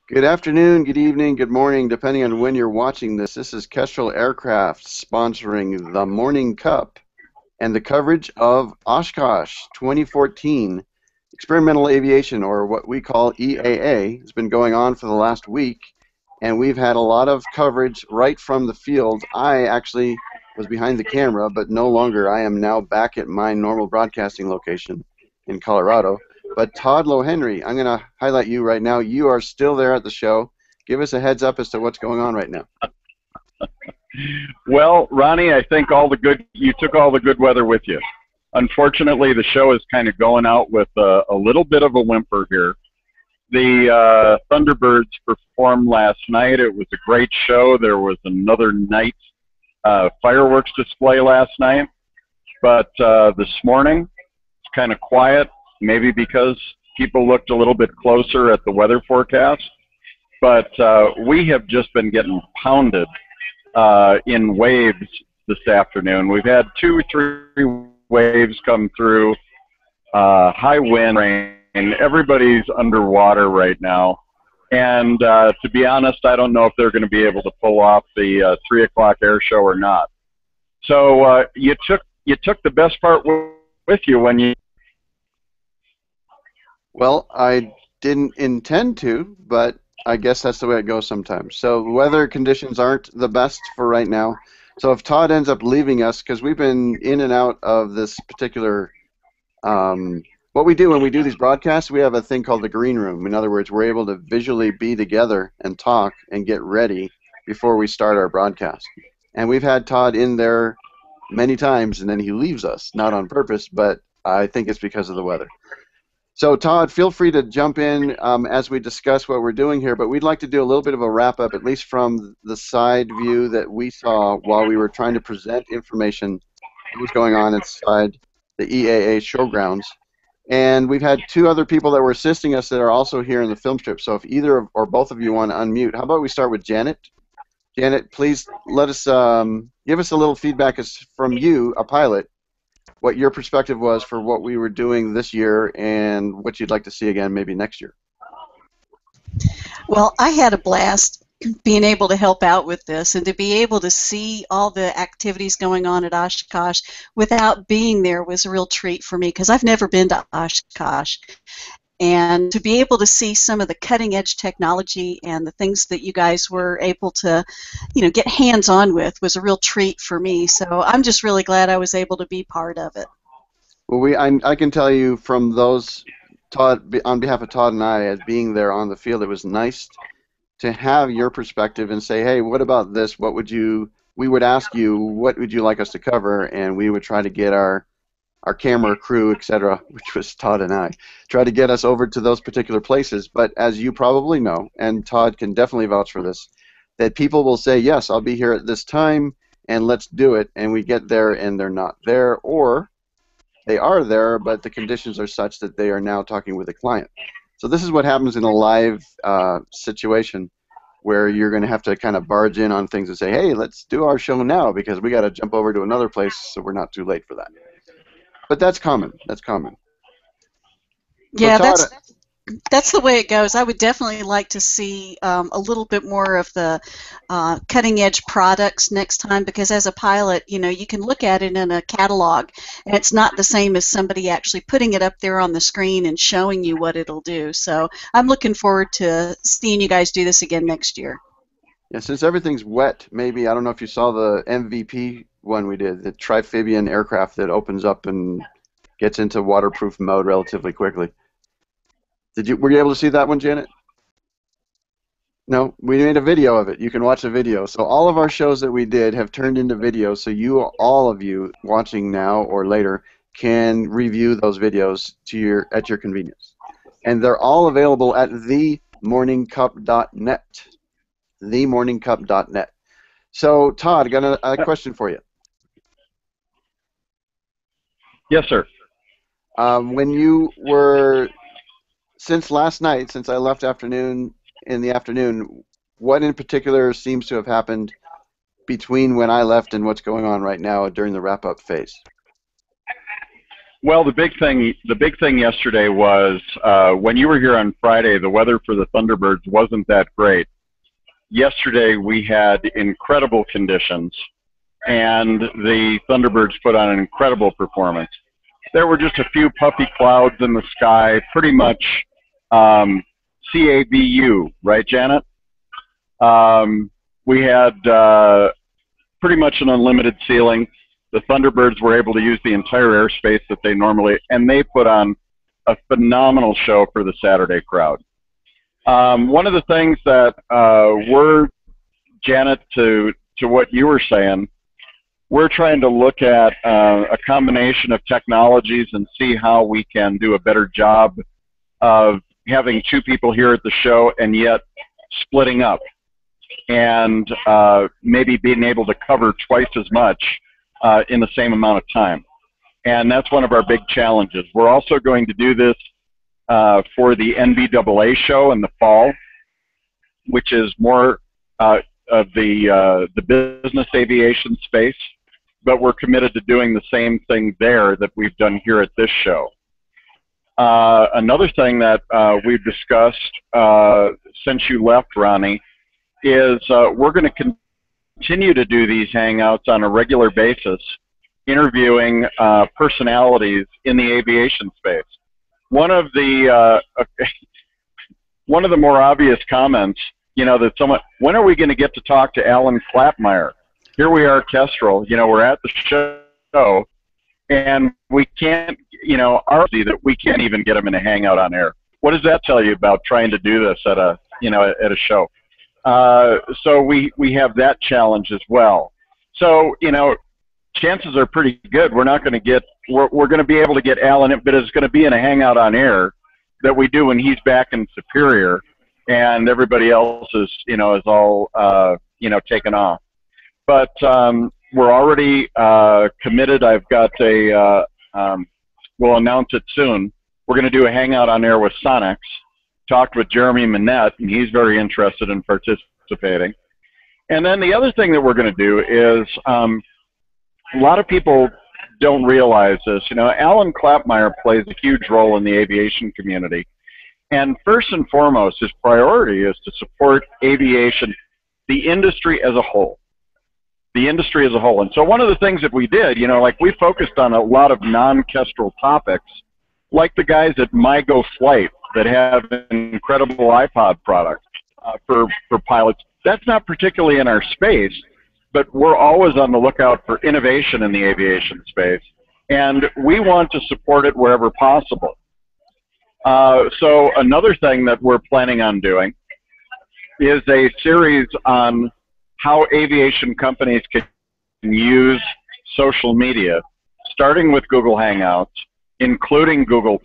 Good afternoon, good evening, good morning, depending on when you're watching this. This is Kestrel Aircraft sponsoring the Morning Cup and the coverage of Oshkosh 2014 Experimental Aviation, or what we call EAA. Has been going on for the last week, and we've had a lot of coverage right from the field. I actually was behind the camera, but no longer. I am now back at my normal broadcasting location in Colorado. But Todd Lohenry, I'm going to highlight you right now. You are still there at the show. Give us a heads up as to what's going on right now. Well, Ronnie, I think you took all the good weather with you. Unfortunately, the show is kind of going out with a little bit of a whimper here. The Thunderbirds performed last night. It was a great show. There was another night fireworks display last night. But this morning, it's kind of quiet, maybe because people looked a little bit closer at the weather forecast. But we have just been getting pounded in waves this afternoon. We've had 2 or 3 waves come through, high wind, rain. Everybody's underwater right now. And to be honest, I don't know if they're going to be able to pull off the 3 o'clock air show or not. So you took the best part with you when you... Well, I didn't intend to, but I guess that's the way it goes sometimes. So weather conditions aren't the best for right now. So if Todd ends up leaving us, because we've been in and out of this particular, what we do when we do these broadcasts, we have a thing called the green room. In other words, we're able to visually be together and talk and get ready before we start our broadcast. And we've had Todd in there many times, and then he leaves us, not on purpose, but I think it's because of the weather. So, Todd, feel free to jump in as we discuss what we're doing here, but we'd like to do a little bit of a wrap-up, at least from the side view that we saw while we were trying to present information that was going on inside the EAA showgrounds. And we've had 2 other people that were assisting us that are also here in the film strip, so if either or both of you want to unmute, how about we start with Janet? Janet, please let us give us a little feedback from you, a pilot, what your perspective was for what we were doing this year and what you'd like to see again maybe next year. Well, I had a blast being able to help out with this, and to be able to see all the activities going on at Oshkosh without being there was a real treat for me, because I've never been to Oshkosh. And to be able to see some of the cutting-edge technology and the things that you guys were able to, get hands-on with was a real treat for me. So I'm just really glad I was able to be part of it. Well, I can tell you from those, Todd, on behalf of Todd and I, as being there on the field, it was nice to have your perspective and say, hey, what about this? We would ask you, what would you like us to cover? And we would try to get our camera crew, etc., which was Todd and I, try to get us over to those particular places. But as you probably know, and Todd can definitely vouch for this, that people will say, yes, I'll be here at this time, and let's do it, and we get there and they're not there, or they are there, but the conditions are such that they are now talking with a client. So this is what happens in a live situation, where you're going to have to kind of barge in on things and say, hey, let's do our show now, because we got to jump over to another place so we're not too late for that. But that's common. That's common. Yeah, so Todd, that's the way it goes. I would definitely like to see a little bit more of the cutting-edge products next time, because as a pilot, you can look at it in a catalog, and it's not the same as somebody actually putting it up there on the screen and showing you what it'll do. So I'm looking forward to seeing you guys do this again next year. Yeah, since everything's wet, maybe, I don't know if you saw the MVP one we did, the trifabian aircraft that opens up and gets into waterproof mode relatively quickly. Were you able to see that one, Janet? No, we made a video of it. You can watch a video. So all of our shows that we did have turned into videos, so all of you watching now or later can review those videos at your convenience. And they're all available at themorningcup.net. themorningcup.net. So, Todd, I got a question for you. Yes, sir. When you were, since last night, since I left in the afternoon, what in particular seems to have happened between when I left and what's going on right now during the wrap-up phase? Well, the big thing yesterday was when you were here on Friday, the weather for the Thunderbirds wasn't that great. Yesterday we had incredible conditions, and the Thunderbirds put on an incredible performance. There were just a few puffy clouds in the sky, pretty much CABU, right, Janet? We had pretty much an unlimited ceiling. The Thunderbirds were able to use the entire airspace that they normally, and they put on a phenomenal show for the Saturday crowd. One of the things that we're, Janet, to what you were saying, we're trying to look at a combination of technologies and see how we can do a better job of having two people here at the show and yet splitting up and maybe being able to cover twice as much in the same amount of time. And that's one of our big challenges. We're also going to do this for the NBAA show in the fall, which is more of the business aviation space, but we're committed to doing the same thing there that we've done here at this show. Another thing that we've discussed since you left, Ronnie, is we're going to continue to do these hangouts on a regular basis, interviewing personalities in the aviation space. One of the more obvious comments, that someone, when are we going to get to talk to Alan Klapmeyer? Here we are, Kestrel. We're at the show, and we can't, that we can't even get him in a hangout on air. What does that tell you about trying to do this at a show? So we have that challenge as well. So, chances are pretty good we're not going to get, we're going to be able to get Alan, but it's going to be in a hangout on air that we do when he's back in Superior and everybody else is, is all, taken off. But we're already committed. I've got we'll announce it soon. We're going to do a hangout on air with Sonics. Talked with Jeremy Manette, and he's very interested in participating. And then the other thing that we're going to do is a lot of people don't realize this. Alan Klapmeyer plays a huge role in the aviation community. And first and foremost, his priority is to support aviation, the industry as a whole. The industry as a whole. And so one of the things that we did, we focused on a lot of non-Kestrel topics, like the guys at MyGo Flight that have an incredible iPod product for pilots. That's not particularly in our space, but we're always on the lookout for innovation in the aviation space, and we want to support it wherever possible. So another thing that we're planning on doing is a series on how aviation companies can use social media, starting with Google Hangouts, including Google+,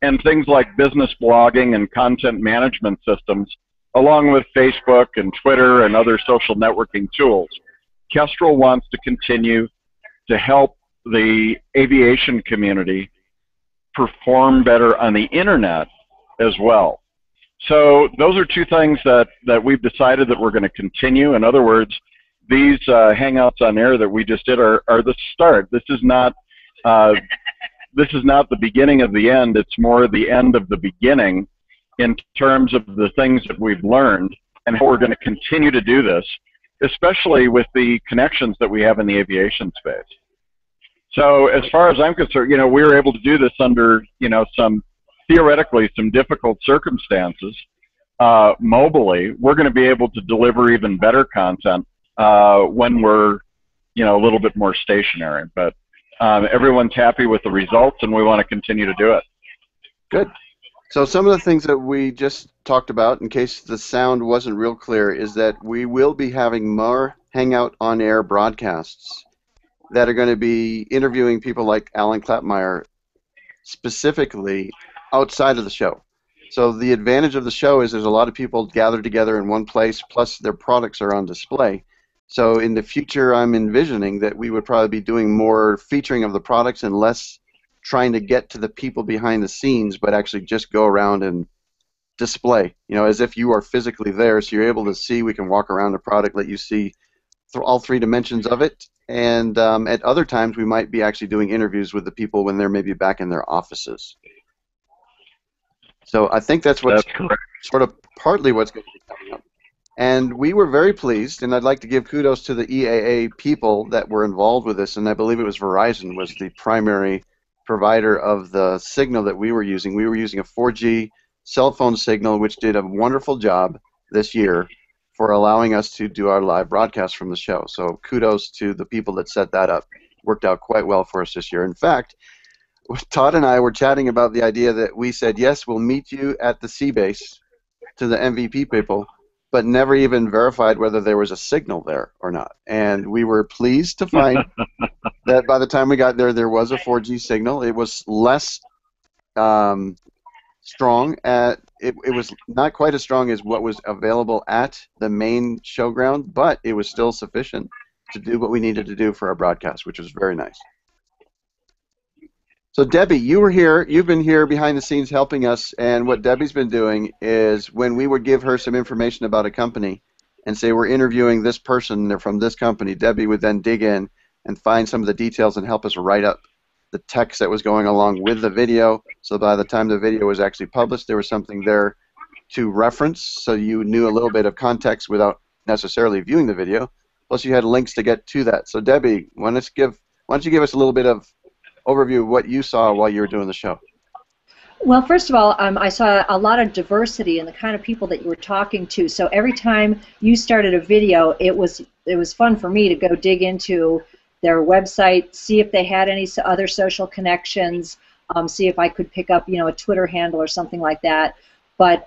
and things like business blogging and content management systems, along with Facebook and Twitter and other social networking tools. Kestrel wants to continue to help the aviation community perform better on the internet as well. So those are two things that we've decided that we're going to continue. In other words, these hangouts on air that we just did are the start. This is not the beginning of the end. It's more the end of the beginning in terms of the things that we've learned and how we're going to continue to do this, especially with the connections that we have in the aviation space. So as far as I'm concerned, we were able to do this under, theoretically some difficult circumstances. Mobily, we're going to be able to deliver even better content when we're, a little bit more stationary. But everyone's happy with the results, and we want to continue to do it. Good. So some of the things that we just talked about, in case the sound wasn't real clear, is that we will be having more Hangout on Air broadcasts that are going to be interviewing people like Alan Klapmeyer specifically outside of the show. So the advantage of the show is there's a lot of people gathered together in one place, plus their products are on display. So in the future, I'm envisioning that we would probably be doing more featuring of the products and less trying to get to the people behind the scenes, but actually just go around and display, as if you are physically there, so you're able to see. We can walk around the product, let you see all three dimensions of it. And at other times, we might be actually doing interviews with the people when they're maybe back in their offices. So I think that's what's sort of partly what's going to be coming up. And we were very pleased, and I'd like to give kudos to the EAA people that were involved with this, and I believe it was Verizon was the primary provider of the signal that we were using. We were using a 4G cell phone signal, which did a wonderful job this year for allowing us to do our live broadcast from the show. So kudos to the people that set that up. Worked out quite well for us this year. In fact, Todd and I were chatting about the idea that we said, yes, we'll meet you at the sea base to the MVP people, but never even verified whether there was a signal there or not. And we were pleased to find that by the time we got there, there was a 4G signal. It was less strong. It was not quite as strong as what was available at the main showground, but it was still sufficient to do what we needed to do for our broadcast, which was very nice. So Debbie, you were here. You've been here behind the scenes helping us, and what Debbie's been doing is when we would give her some information about a company and say we're interviewing this person, they're from this company, Debbie would then dig in and find some of the details and help us write up the text that was going along with the video, so by the time the video was actually published, there was something there to reference, so you knew a little bit of context without necessarily viewing the video, plus you had links to get to that. So Debbie, why don't you give us a little bit of overview of what you saw while you were doing the show? Well, first of all, I saw a lot of diversity in the kind of people that you were talking to. So every time you started a video, it was fun for me to go dig into their website, see if they had any other social connections, see if I could pick up, a Twitter handle or something like that. But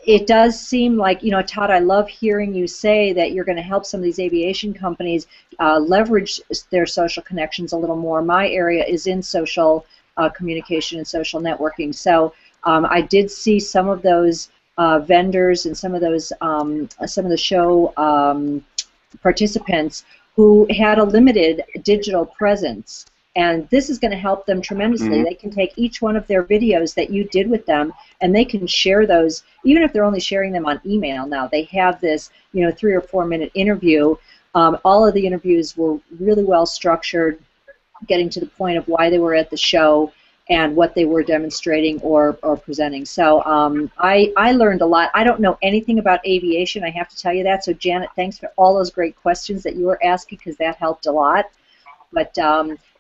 it does seem like, Todd, I love hearing you say that you're going to help some of these aviation companies leverage their social connections a little more. My area is in social communication and social networking. So I did see some of those vendors and some of the show participants who had a limited digital presence. And this is going to help them tremendously. Mm-hmm. They can take each one of their videos that you did with them, and they can share those, even if they're only sharing them on email now. They have this, 3 or 4 minute interview. All of the interviews were really well structured, getting to the point of why they were at the show and what they were demonstrating or presenting. So I learned a lot. I don't know anything about aviation, I have to tell you that. So Janet, thanks for all those great questions that you were asking, because that helped a lot. But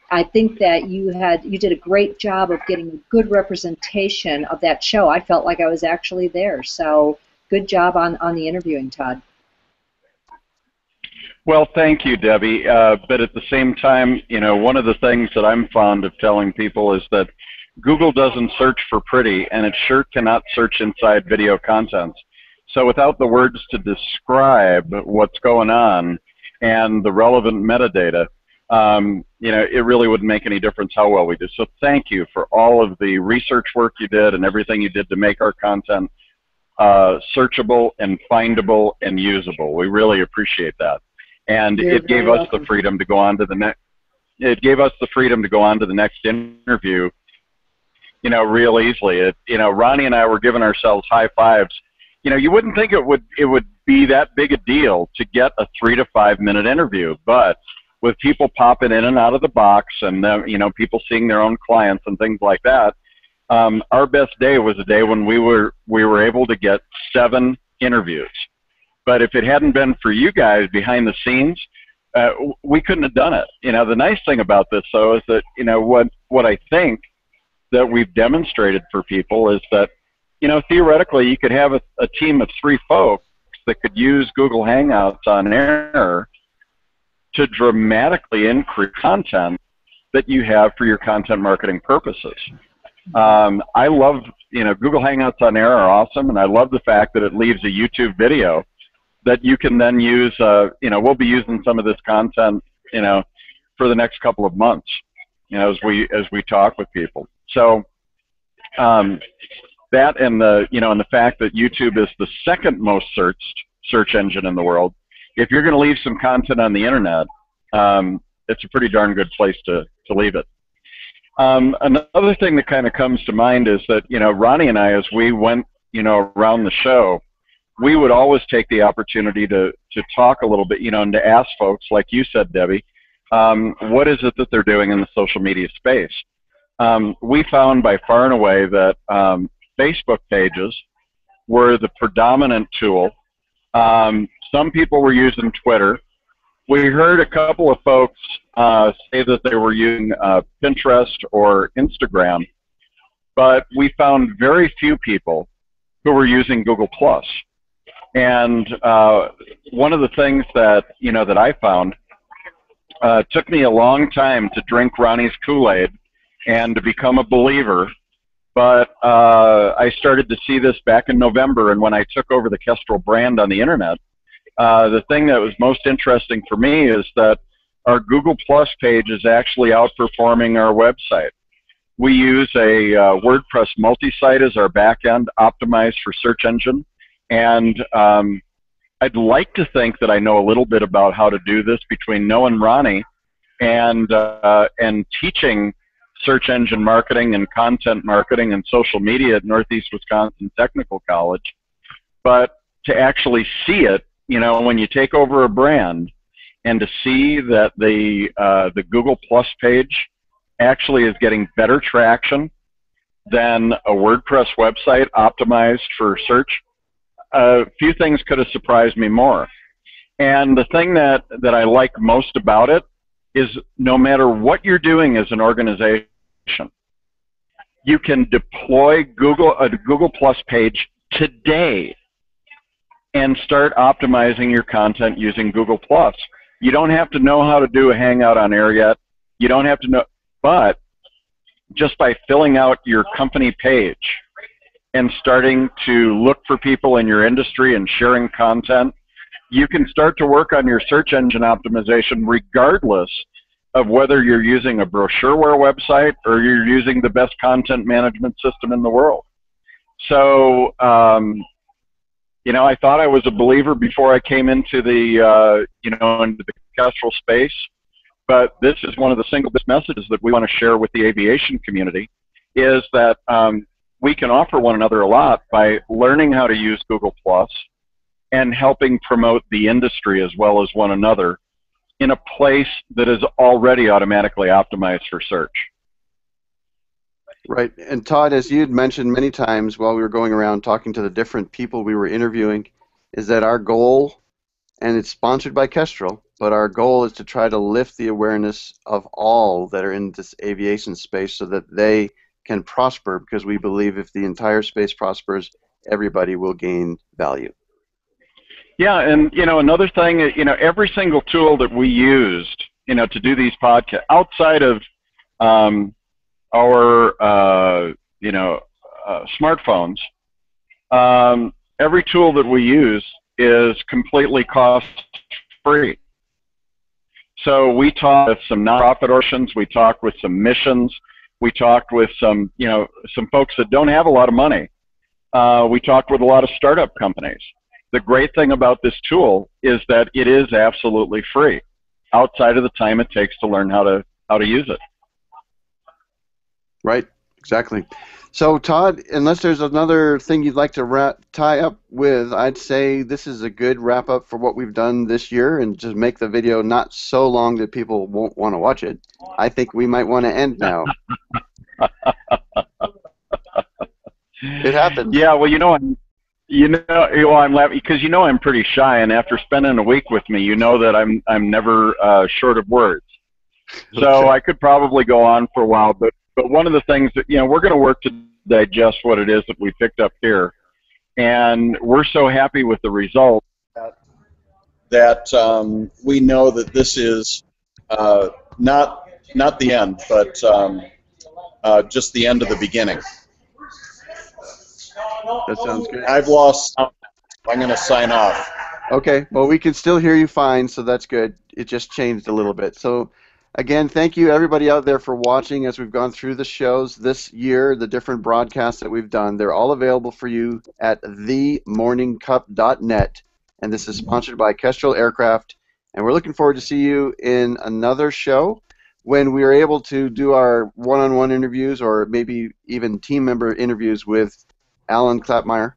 I think that you did a great job of getting a good representation of that show. I felt like I was actually there. So good job on the interviewing, Todd. Well, thank you, Debbie. But at the same time, one of the things that I'm fond of telling people is that Google doesn't search for pretty, and it sure cannot search inside video content. So without the words to describe what's going on and the relevant metadata, it really wouldn't make any difference how well we do. So thank you for all of the research work you did and everything you did to make our content searchable and findable and usable. We really appreciate that. And it gave us the freedom to go on to the next. It gave us the freedom to go on to the next interview, real easily. Ronnie and I were giving ourselves high fives. You wouldn't think it would be that big a deal to get a 3 to 5 minute interview, but with people popping in and out of the box and people seeing their own clients and things like that, our best day was a day when we were able to get 7 interviews. But if it hadn't been for you guys behind the scenes, we couldn't have done it. The nice thing about this, though, is that what I think that we've demonstrated for people is that theoretically you could have a team of 3 folks that could use Google Hangouts on air to dramatically increase content that you have for your content marketing purposes. I love, Google Hangouts on air are awesome, and I love the fact that it leaves a YouTube video that you can then use. We'll be using some of this content, for the next couple of months, as we talk with people. So that and the fact that YouTube is the second most searched search engine in the world. If you're going to leave some content on the internet, it's a pretty darn good place to leave it. Another thing that kind of comes to mind is that, Ronnie and I, as we went, around the show, we would always take the opportunity to talk a little bit, you know, and to ask folks, like you said, Debbie, what is it that they're doing in the social media space? We found by far and away that Facebook pages were the predominant tool. Some people were using Twitter. We heard a couple of folks say that they were using Pinterest or Instagram, but we found very few people who were using Google+. And one of the things that, you know, that I found, took me a long time to drink Ronnie's Kool-Aid and to become a believer, but I started to see this back in November, and when I took over the Kestrel brand on the internet, the thing that was most interesting for me is that our Google Plus page is actually outperforming our website. We use a WordPress multi-site as our backend, optimized for search engine, and I'd like to think that I know a little bit about how to do this between Noah and Ronnie, and teaching search engine marketing and content marketing and social media at Northeast Wisconsin Technical College. But to actually see it, you know, when you take over a brand, and to see that the Google Plus page actually is getting better traction than a WordPress website optimized for search, a few things could have surprised me more. And the thing that I like most about it is no matter what you're doing as an organization, you can deploy a Google Plus page today and start optimizing your content using Google Plus. You don't have to know how to do a Hangout on Air yet. You don't have to know, but just by filling out your company page and starting to look for people in your industry and sharing content, you can start to work on your search engine optimization regardless of whether you're using a brochureware website or you're using the best content management system in the world. So, you know, I thought I was a believer before I came into the, you know, into the Kestrel space, but this is one of the single best messages that we want to share with the aviation community, is that we can offer one another a lot by learning how to use Google Plus and helping promote the industry as well as one another in a place that is already automatically optimized for search. Right. And Todd, as you had mentioned many times while we were going around talking to the different people we were interviewing, is that our goal, and it's sponsored by Kestrel, but our goal is to try to lift the awareness of all that are in this aviation space so that they can prosper, because we believe if the entire space prospers, everybody will gain value. Yeah, and you know, another thing, you know, every single tool that we used, you know, to do these podcasts, outside of our, you know, smartphones, every tool that we use is completely cost-free. So we talked with some nonprofit organizations, we talked with some missions, we talked with some, you know, some folks that don't have a lot of money. We talked with a lot of startup companies. The great thing about this tool is that it is absolutely free, outside of the time it takes to learn how to use it. Right, exactly. So Todd, unless there's another thing you'd like to tie up with, I'd say this is a good wrap up for what we've done this year, and just make the video not so long that people won't want to watch it. I think we might want to end now. It happens. Yeah, well, you know, I'm laughing because you know I'm pretty shy, and after spending a week with me, you know that I'm never short of words. So Okay. I could probably go on for a while, but one of the things that, you know, we're going to work to digest what it is that we picked up here, and we're so happy with the result that we know that this is not the end, but just the end of the beginning. That sounds good. I've lost sound. I'm going to sign off. Okay, well, we can still hear you fine, so that's good. It just changed a little bit. So, again, thank you everybody out there for watching as we've gone through the shows this year, the different broadcasts that we've done. They're all available for you at themorningcup.net, and this is sponsored by Kestrel Aircraft, and we're looking forward to see you in another show when we are able to do our one-on-one interviews, or maybe even team member interviews with Alan Clapmeyer.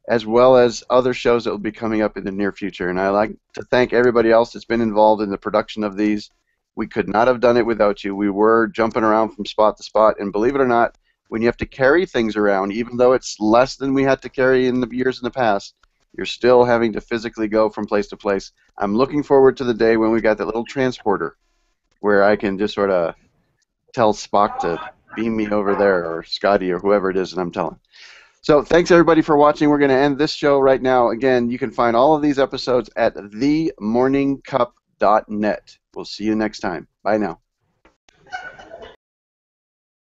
as well as other shows that will be coming up in the near future. And I'd like to thank everybody else that's been involved in the production of these. We could not have done it without you. We were jumping around from spot to spot, and believe it or not, when you have to carry things around, even though it's less than we had to carry in the years in the past, you're still having to physically go from place to place. I'm looking forward to the day when we got that little transporter where I can just sort of tell Spock to beam me over there, or Scotty, or whoever it is that I'm telling. So thanks everybody for watching. We're going to end this show right now. Again, you can find all of these episodes at themorningcup.net. We'll see you next time. Bye now.